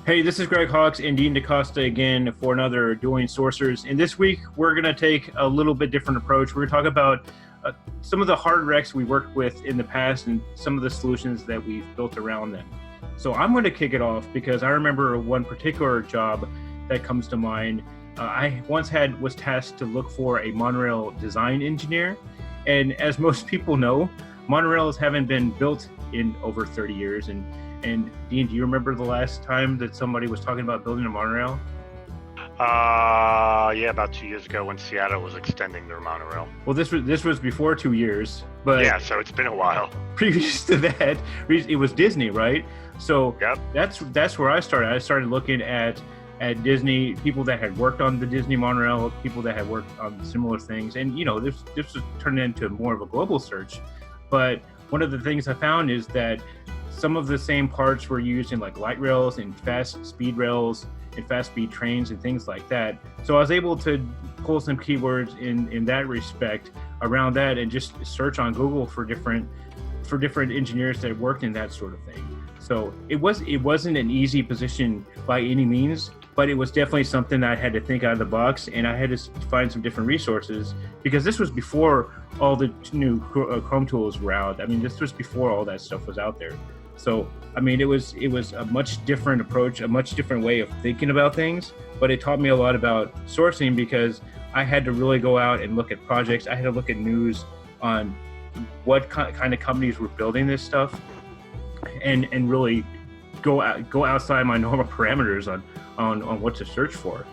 Hey, this is Greg Hawks and Dean DaCosta again for another Dueling Sorcerers. And this week, we're going to take a little bit different approach. We're going to talk about some of the hard Reqs we worked with in the past and some of the solutions that we've built around them. So I'm going to kick it off because I remember one particular job that comes to mind. I once was tasked to look for a monorail design engineer. And as most people know, monorails haven't been built in over 30 years. And Dean, do you remember the last time that somebody was talking about building a monorail? Yeah, about 2 years ago when Seattle was extending their monorail. Well, this was before 2 years, but yeah, so it's been a while. Previous to that, it was Disney, right? So yep. That's where I started. I started looking at Disney, people that had worked on the Disney monorail, people that had worked on similar things, and this was turned into more of a global search. But one of the things I found is that some of the same parts were used in like light rails and fast speed rails and fast speed trains and things like that. So I was able to pull some keywords in that respect around that and just search on Google for different engineers that worked in that sort of thing. So it wasn't an easy position by any means, but it was definitely something I had to think out of the box, and I had to find some different resources because this was before all the new Chrome tools were out. I mean, this was before all that stuff was out there. So, I mean, it was a much different approach, a much different way of thinking about things, but it taught me a lot about sourcing because I had to really go out and look at projects. I had to look at news on what kind of companies were building this stuff and really go outside my normal parameters on what to search for.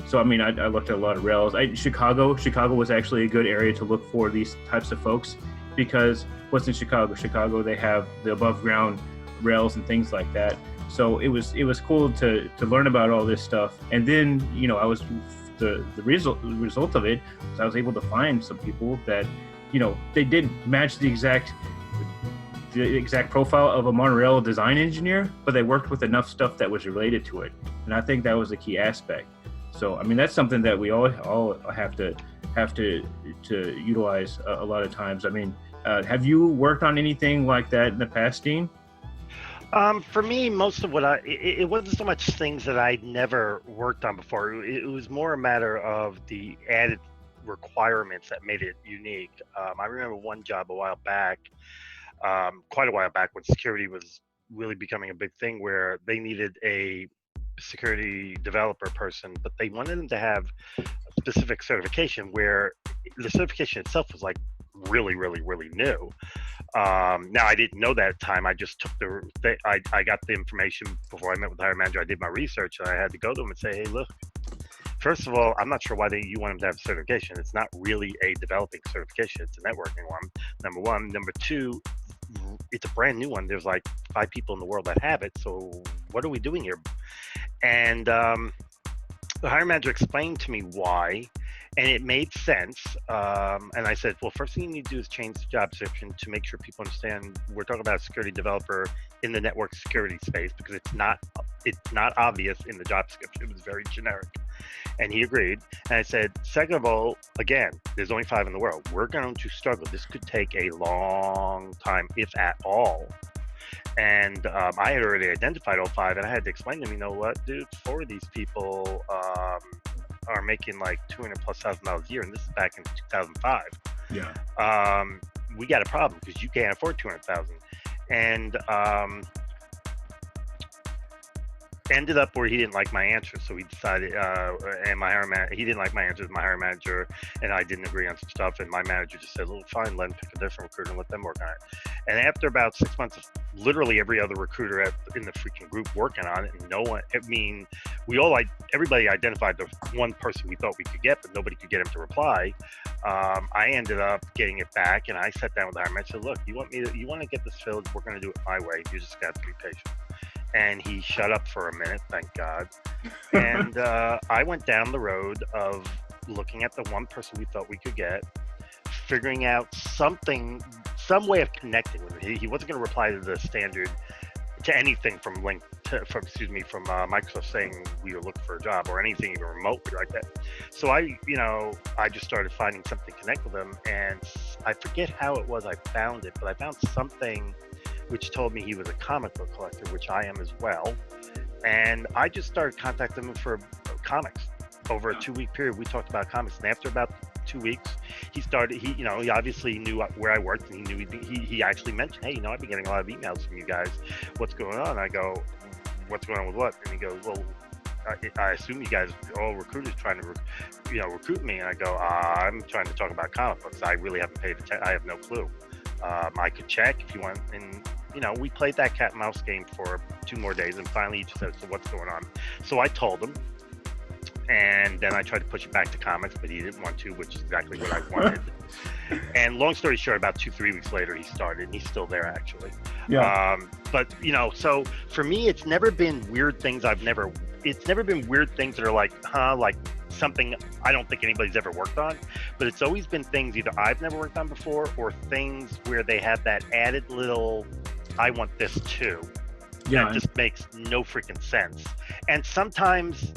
So, I mean, I looked at a lot of rails. Chicago was actually a good area to look for these types of folks because what's in Chicago, they have the above ground rails and things like that. So it was cool to learn about all this stuff. And then, I was the result of it was I was able to find some people that, they didn't match the exact profile of a monorail design engineer, but they worked with enough stuff that was related to it. And I think that was the key aspect. So, I mean, that's something that we all have to utilize a lot of times. I mean, have you worked on anything like that in the past, Dean? For me, most of what it wasn't so much things that I'd never worked on before. It was more a matter of the added requirements that made it unique. I remember one job quite a while back when security was really becoming a big thing, where they needed a security developer person, but they wanted them to have a specific certification where the certification itself was like really, really, really new. Now I didn't know that at the time. I just took I got the information before I met with the hiring manager. I did my research and I had to go to him and say, hey, look, first of all, I'm not sure why you want them to have a certification. It's not really a developing certification. It's a networking one, number one. Number two, it's a brand new one. There's like 5 people in the world that have it. So what are we doing here? And the hiring manager explained to me why, and it made sense. And I said, well, first thing you need to do is change the job description to make sure people understand we're talking about a security developer in the network security space, because it's not obvious in the job description. It was very generic. And he agreed. And I said, second of all, again, there's only 5 in the world. We're going to struggle. This could take a long time, if at all. And I had already identified all 5, and I had to explain to him, you know what, dude, 4 of these people are making like $200,000+ a year, and this is back in 2005. Yeah. We got a problem because you can't afford $200,000. And ended up where he didn't like my answer, so he decided, he didn't like my answers. My hiring manager and I didn't agree on some stuff, and my manager just said, "Well, fine, let him pick a different recruiter and let them work on it." And after about 6 months of literally every other recruiter in the freaking group working on it, and no one, I mean, everybody identified the one person we thought we could get, but nobody could get him to reply. I ended up getting it back, and I sat down with the hiring manager and said, "Look, you want to get this filled? We're going to do it my way. You just got to be patient." And he shut up for a minute, thank God. And I went down the road of looking at the one person we thought we could get, figuring out some way of connecting with him. He wasn't going to reply to the standard, to anything from Microsoft saying we were looking for a job or anything even remotely like that. So I just started finding something to connect with him, and I forget how it was I found it, but I found something which told me he was a comic book collector, which I am as well. And I just started contacting him for comics over a 2-week period. We talked about comics, and after about 2 weeks, he started. He obviously knew where I worked, and he knew he actually mentioned, hey, I've been getting a lot of emails from you guys. What's going on? I go, what's going on with what? And he goes, well, I assume you guys are all recruiters trying to, recruit me. And I go, I'm trying to talk about comic books. I really haven't paid attention. I have no clue. I could check if you want. And, we played that cat and mouse game for 2 more days. And finally he just said, so what's going on? So I told him. And then I tried to push it back to comics, but he didn't want to, which is exactly what I wanted. And long story short, about 2-3 weeks later, he started, and he's still there, actually. Yeah. But, so for me, it's never been weird things it's never been weird things that are like something I don't think anybody's ever worked on. But it's always been things either I've never worked on before, or things where they have that added little, I want this too. Yeah. And it just makes no freaking sense. And sometimes,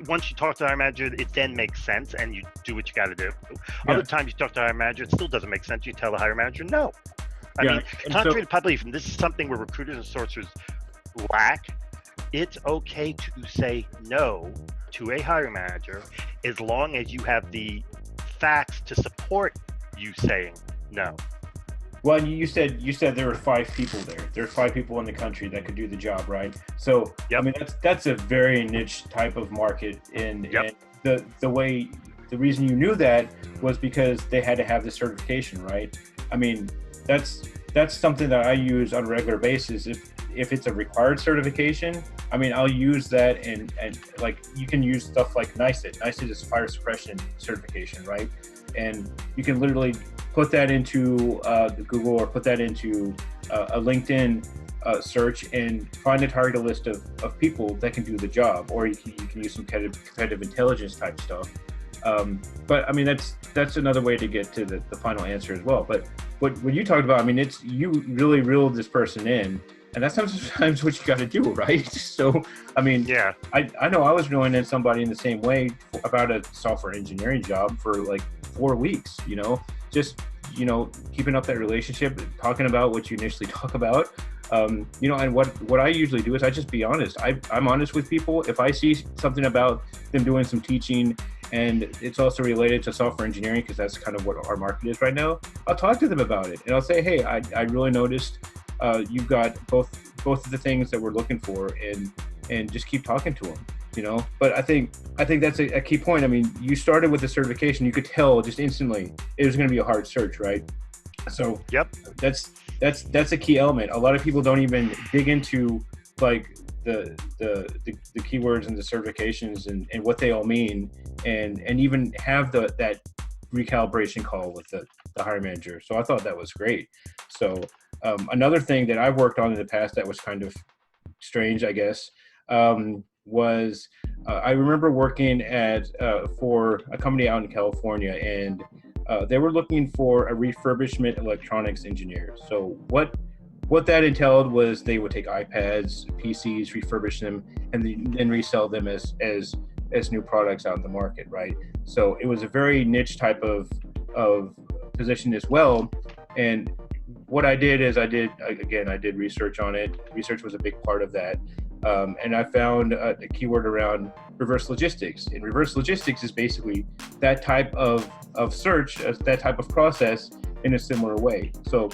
once you talk to the hiring manager, it then makes sense and you do what you got to do. Yeah. Other times you talk to the hiring manager, it still doesn't make sense. You tell the hiring manager, no. I mean, contrary to public, and this is something where recruiters and sourcers lack, it's okay to say no to a hiring manager as long as you have the facts to support you saying no. Well, you said there were 5 people there. There are 5 people in the country that could do the job, right? So, yep. I mean, that's a very niche type of market, and the reason you knew that was because they had to have the certification, right? I mean, that's something that I use on a regular basis. If it's a required certification, I mean, I'll use that, and like you can use stuff like NICET. NICET is fire suppression certification, right? And you can literally put that into Google, or put that into a LinkedIn search, and find a target list of people that can do the job. Or you can use some competitive intelligence type stuff. But I mean, that's another way to get to the final answer as well. But what you talked about, I mean, it's you really reeled this person in, and that's sometimes what you got to do, right? So, I mean, yeah, I know I was reeling in somebody in the same way about a software engineering job for like 4 weeks, just, keeping up that relationship, talking about what you initially talk about, and what I usually do is I just be honest. I'm honest with people. If I see something about them doing some teaching, and it's also related to software engineering, because that's kind of what our market is right now, I'll talk to them about it. And I'll say, hey, I really noticed you've got both of the things that we're looking for, and just keep talking to them. But I think that's a key point. I mean, you started with the certification. You could tell just instantly it was going to be a hard search, right? So yep, that's a key element. A lot of people don't even dig into like the keywords and the certifications and what they all mean, and even have that recalibration call with the hiring manager. So I thought that was great. So another thing that I've worked on in the past that was kind of strange, I guess, was I remember working for a company out in California, and they were looking for a refurbishment electronics engineer. So what that entailed was they would take iPads, PCs, refurbish them, and then resell them as new products out in the market, right? So it was a very niche type of position as well. And what I did is I did research on it. Research was a big part of that. And I found a keyword around reverse logistics. And reverse logistics is basically that type of search, that type of process in a similar way. So,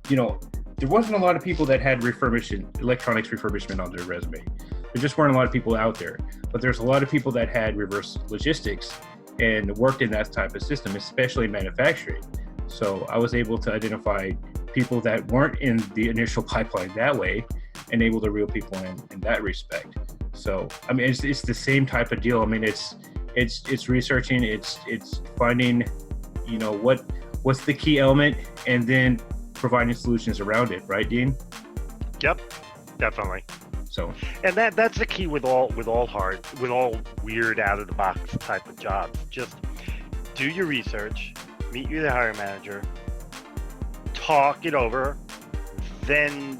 there wasn't a lot of people that had electronics refurbishment on their resume. There just weren't a lot of people out there. But there's a lot of people that had reverse logistics and worked in that type of system, especially manufacturing. So I was able to identify people that weren't in the initial pipeline that way, and able to reel people in that respect. So I mean, it's the same type of deal. I mean, it's researching, it's finding, what's the key element, and then providing solutions around it, right, Dean? Yep, definitely. So, and that's the key with all weird out of the box type of jobs. Just do your research, meet with the hiring manager, talk it over, then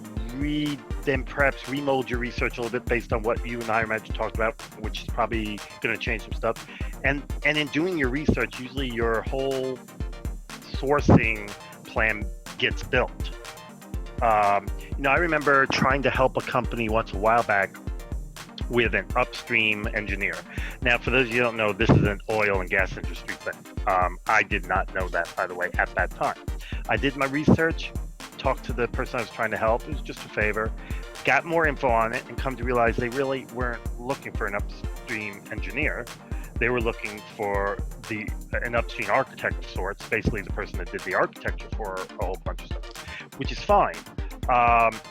perhaps remold your research a little bit based on what you and the hiring manager talked about, which is probably going to change some stuff. And in doing your research, usually your whole sourcing plan gets built. I remember trying to help a company once a while back with an upstream engineer. Now, for those of you who don't know, this is an oil and gas industry thing. I did not know that, by the way, at that time. I did my research, talked to the person I was trying to help. It was just a favor. Got more info on it and come to realize they really weren't looking for an upstream engineer. They were looking for an upstream architect of sorts, basically the person that did the architecture for a whole bunch of stuff, which is fine.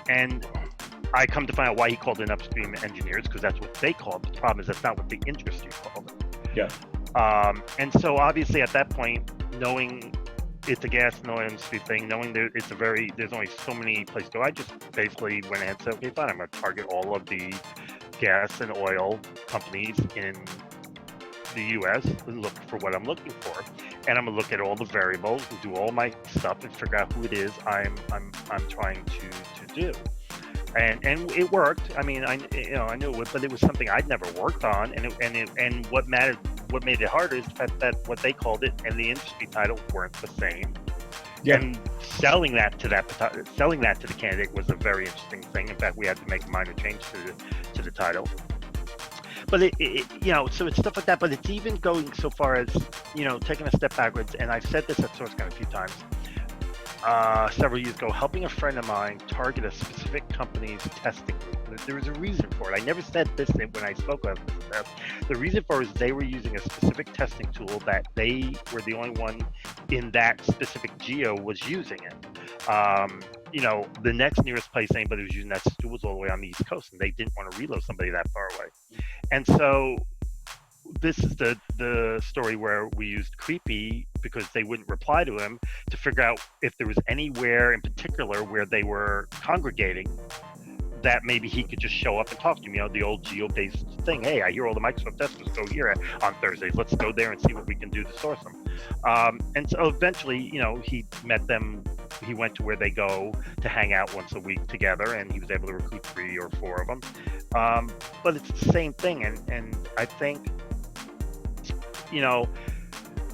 And I come to find out why he called in upstream engineers, because that's what they called it. The problem is that's not what the industry called it. Yeah. And so obviously at that point, knowing it's a gas and oil industry thing, knowing there's only so many places to go, I just basically went ahead and said, okay, fine, I'm going to target all of the gas and oil companies in the U.S. and look for what I'm looking for, and I'm gonna look at all the variables and do all my stuff and figure out who it is I'm trying to do. And it worked. I mean, I knew it would, but it was something I'd never worked on, and what made it harder is the fact that what they called it and the industry title weren't the same. Yeah. And selling that to the candidate was a very interesting thing. In fact, we had to make a minor change to the title. But so it's stuff like that. But it's even going so far as, taking a step backwards. And I've said this at SourceCon a few times. Several years ago, helping a friend of mine target a specific company's testing group. There was a reason for it. I never said this when I spoke of this. The reason for it is they were using a specific testing tool that they were the only one in that specific geo was using it. The next nearest place anybody was using that tool was all the way on the East Coast, and they didn't want to reload somebody that far away. And so this is the story where we used Creepy because they wouldn't reply to him to figure out if there was anywhere in particular where they were congregating that maybe he could just show up and talk to me, the old geo-based thing. Hey, I hear all the Microsoft testers go here on Thursdays. Let's go there and see what we can do to source them. And so eventually, he met them. He went to where they go to hang out once a week together, and he was able to recruit 3 or 4 of them. But it's the same thing, and I think,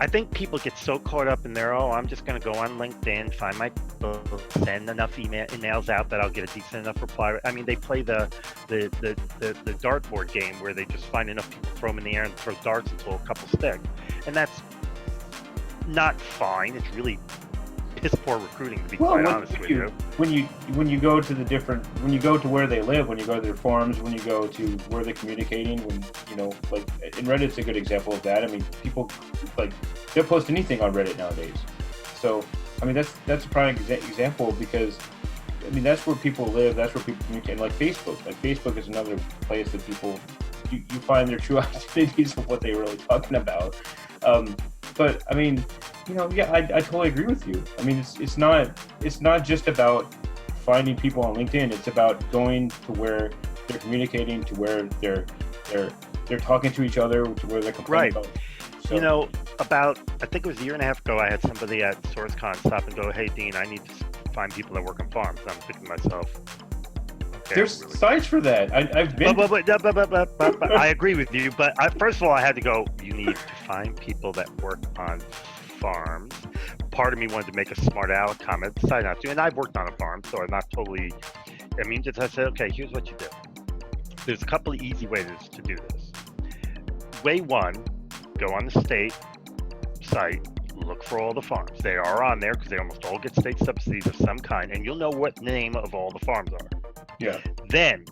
I think people get so caught up in their, I'm just going to go on LinkedIn, find my people, send enough emails out that I'll get a decent enough reply. I mean, they play the dartboard game where they just find enough people, throw them in the air and throw darts until a couple stick. And that's not fine. It's really piss poor recruiting, to be quite honest with you. When you go to when you go to where they live, when you go to their forums, when you go to where they're communicating, like in Reddit's a good example of that. I mean, people they'll post anything on Reddit nowadays. So I mean that's a prime example, because I mean that's where people live, that's where people communicate. Like Facebook is another place that people you find their true identities of what they're really talking about. But I mean, I totally agree with you. I mean, it's not just about finding people on LinkedIn. It's about going to where they're communicating, to where they're talking to each other, to where they're complaining about. So, about, I think it was a year and a half ago, I had somebody at SourceCon stop and go, "Hey, Dean, I need to find people that work on farms." And I'm thinking to myself, okay, there's sites for that. I've been. But I agree with you. But first of all, I had to go, you need to find people that work on farms. Part of me wanted to make a smart aleck comment, decided not to. And I've worked on a farm, so I'm not totally. Just I said, okay, here's what you do. There's a couple of easy ways to do this. Way one, go on the state site, look for all the farms. They are on there because they almost all get state subsidies of some kind, and you'll know what the name of all the farms are. Yeah. Then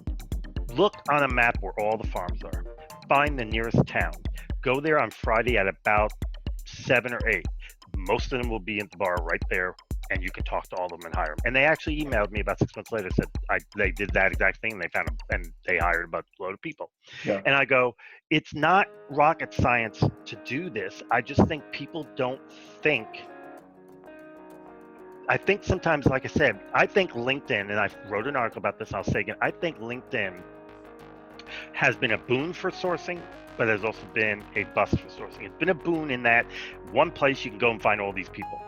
look on a map where all the farms are. Find the nearest town. Go there on Friday at about 7 or 8. Most of them will be in the bar right there, and you can talk to all of them and hire them. And they actually emailed me about 6 months later, said they did that exact thing, and they found them, and they hired about a load of people. Yeah. And I go, it's not rocket science to do this. I just think people don't think. I think sometimes, like I said, I think LinkedIn, and I wrote an article about this, and I'll say again, I think LinkedIn has been a boon for sourcing, but has also been a bust for sourcing. It's been a boon in that one place you can go and find all these people.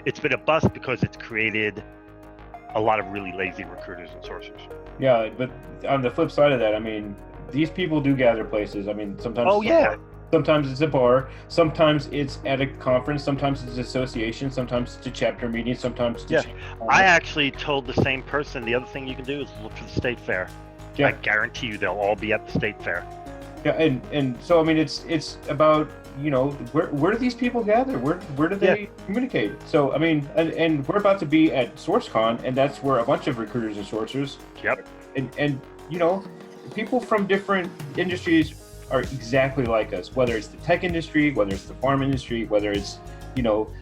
It's been a bust because it's created a lot of really lazy recruiters and sourcers. Yeah, but on the flip side of that, I mean, these people do gather places. I mean, sometimes. Oh yeah. Sometimes it's a bar. Sometimes it's at a conference. Sometimes it's an association. Sometimes it's a chapter meeting. Sometimes it's I actually told the same person the other thing you can do is look for the state fair. Yeah. I guarantee you they'll all be at the state fair. Yeah, and so I mean it's about, you know, where do these people gather? Where do they communicate? So I mean, and we're about to be at SourceCon, and that's where a bunch of recruiters and sourcers. Yep. And you know, people from different industries are exactly like us. Whether it's the tech industry, whether it's the farm industry, whether it's, you know,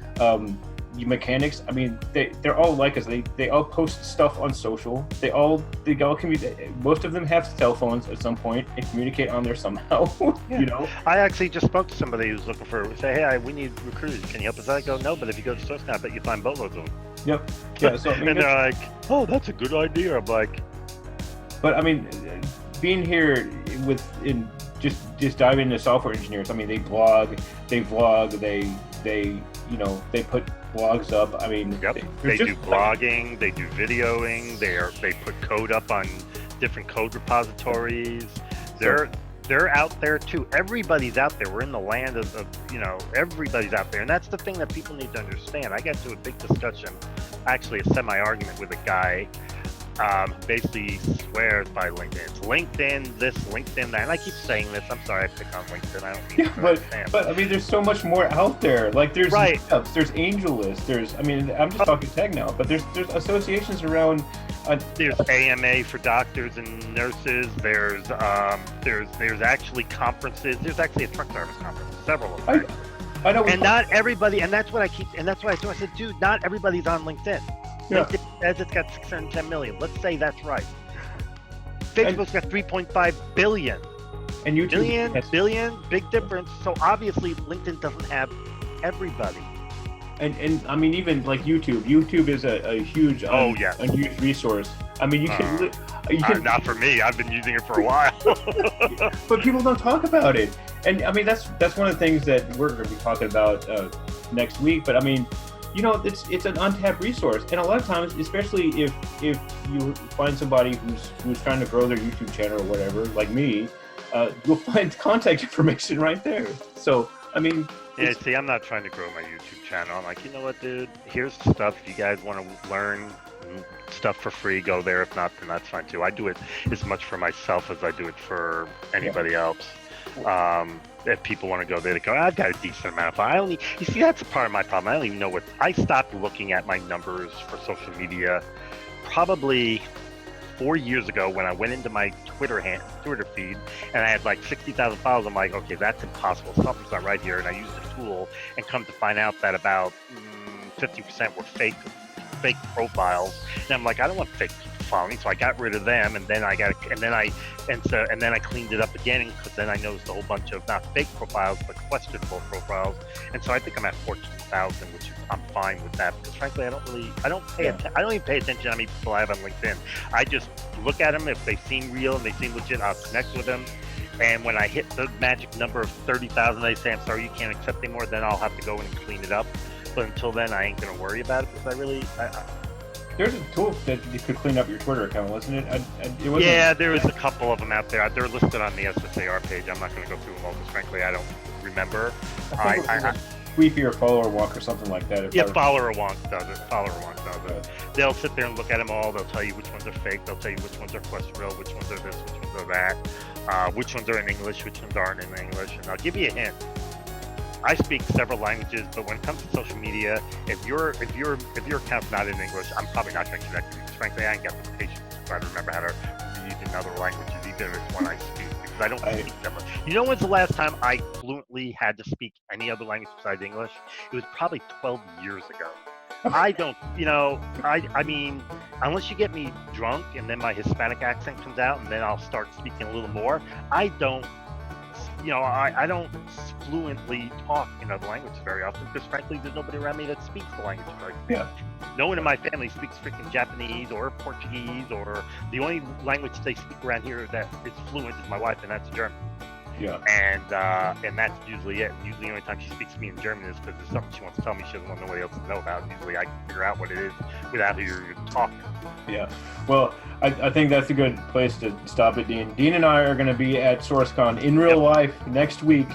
mechanics. I mean, they're all like us. They all post stuff on social. They all communicate. Most of them have cell phones at some point and communicate on there somehow. You know. I actually just spoke to somebody who's looking for. Say, hey, we need recruiters. Can you help us out? I go, no, but if you go to SourceCon, I bet you find boatloads of them. Yep. Yeah. So I mean, and they're like, oh, that's a good idea. I'm like, but I mean, being here just diving into software engineers. I mean, they blog, they vlog, they you know, they put blogs up. I mean, they do blogging, they do videoing, they put code up on different code repositories. They're out there too. Everybody's out there. We're in the land of you know, everybody's out there, and that's the thing that people need to understand. I got to a big discussion, actually a semi-argument with a guy. Basically swears by LinkedIn. It's LinkedIn this, LinkedIn that. And I keep saying this. I'm sorry I pick on LinkedIn. I don't mean to understand. But I mean, there's so much more out there. Like there's meetups, there's AngelList, there's, I mean, I'm just talking tech now, but there's associations around. There's AMA for doctors and nurses. There's actually conferences. There's actually a truck service conference. Several of them. I know. And not everybody. And that's what I keep. And that's why I said, dude, not everybody's on LinkedIn. Yeah. LinkedIn says it's got 610 million. Let's say that's right. Facebook's got 3.5 billion. And YouTube billion, big difference. So obviously LinkedIn doesn't have everybody. And I mean, even like YouTube. YouTube is a huge unused resource. I mean, you can not for me. I've been using it for a while. But people don't talk about it. And I mean, that's one of the things that we're going to be talking about next week. But I mean, you know, it's an untapped resource, and a lot of times, especially if you find somebody who's trying to grow their YouTube channel or whatever, like me, you'll find contact information right there. So I mean, yeah. See, I'm not trying to grow my YouTube channel. I'm like, you know what, dude? Here's the stuff. If you guys want to learn stuff for free, go there. If not, then that's fine too. I do it as much for myself as I do it for anybody else. If people want to go there, they go, I've got a decent amount of you see, that's a part of my problem. I don't even know I stopped looking at my numbers for social media probably 4 years ago when I went into my Twitter feed and I had like 60,000 followers. I'm like, okay, that's impossible. Something's not right here. And I used the tool and come to find out that about 50% were fake profiles. And I'm like, I don't want fake people following me, so I got rid of them, and then I cleaned it up again, because then I noticed a whole bunch of not fake profiles but questionable profiles, and so I think I'm at 14,000, which I'm fine with that, because frankly I don't even pay attention to how many people I have on LinkedIn. I just look at them. If they seem real and they seem legit, I'll connect with them. And when I hit the magic number of 30,000, they say, I'm sorry, you can't accept anymore, then I'll have to go in and clean it up. But until then, I ain't going to worry about it, because there's a tool that you could clean up your Twitter account, wasn't it? There was a couple of them out there. They're listed on the SSAR page. I'm not going to go through them all, because frankly, I don't remember. Tweepy or Follower Wonk or something like that. Follower Wonk does it. They'll sit there and look at them all. They'll tell you which ones are fake. They'll tell you which ones are questionable, which ones are this, which ones are that, which ones are in English, which ones aren't in English. And I'll give you a hint. I speak several languages, but when it comes to social media, if your account's not in English, I'm probably not going to connect with you. Because frankly, I ain't got the patience to try to remember how to read in other languages, even if it's one I speak, because I don't speak them. You know when's the last time I fluently had to speak any other language besides English? It was probably 12 years ago. I don't, I mean, unless you get me drunk and then my Hispanic accent comes out and then I'll start speaking a little more, I don't fluently talk in other languages very often, because frankly there's nobody around me that speaks the language very well. Yeah. No one in my family speaks freaking Japanese or Portuguese, or the only language they speak around here that is fluent is my wife, and that's German. Yeah. And that's usually it. Usually the only time she speaks to me in German is because there's something she wants to tell me she doesn't want nobody else to know about. Usually I can figure out what it is without her talking. Yeah. Well, I think that's a good place to stop it, Dean. Dean and I are going to be at SourceCon in real life next week,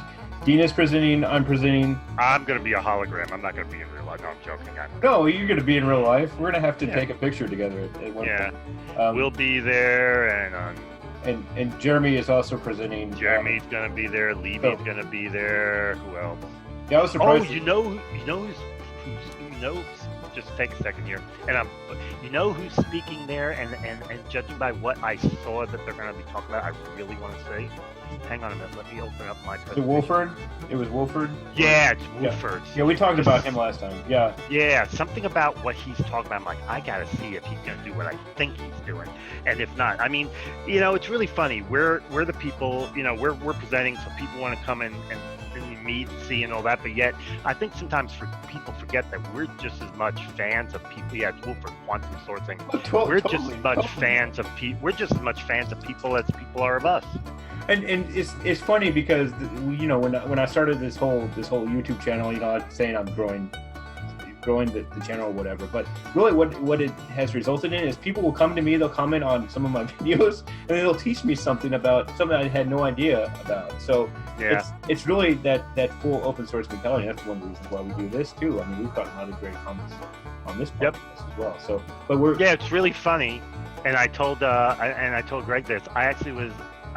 Dina's presenting. I'm presenting. I'm gonna be a hologram. I'm not gonna be in real life. No, I'm joking. No, you're gonna be in real life. We're gonna have to take a picture together at one point. We'll be there, and Jeremy is also presenting. Jeremy's gonna be there. Levy's gonna be there. Who else? Yeah, I was surprised. Oh, you know who's just take a second here, and you know who's speaking there, and judging by what I saw that they're gonna be talking about, I really want to say. Hang on a minute. Let me open up my. Is it Wolford? It was Wolford. Yeah, it's Wolford. Yeah, we talked about him last time. Yeah. Yeah, something about what he's talking about. I'm like, I gotta see if he's gonna do what I think he's doing, and if not, I mean, it's really funny. We're the people. We're presenting, so people want to come and meet and see and all that. But yet, I think sometimes people forget that we're just as much fans of people. Yeah, it's Wolford Quantum Sourcing. We're just as much fans of people. We're just as much fans of people as people are of us. And it's funny because when I started this whole YouTube channel, I'm saying I'm growing the channel or whatever, but really what it has resulted in is people will come to me, they'll comment on some of my videos, and they'll teach me something about something I had no idea about. So it's really that full open source mentality. That's one of the reasons why we do this too. I mean, we've gotten a lot of great comments on this podcast as well. So, but it's really funny. And I told Greg this.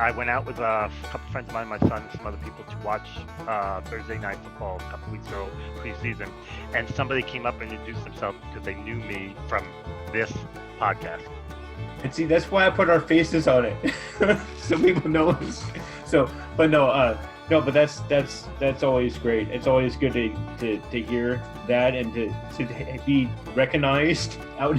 I went out with a couple friends of mine, my son, and some other people to watch Thursday Night Football a couple weeks ago, preseason, and somebody came up and introduced themselves because they knew me from this podcast. And see, that's why I put our faces on it, so people know us. So, but but that's always great. It's always good to hear that and to be recognized out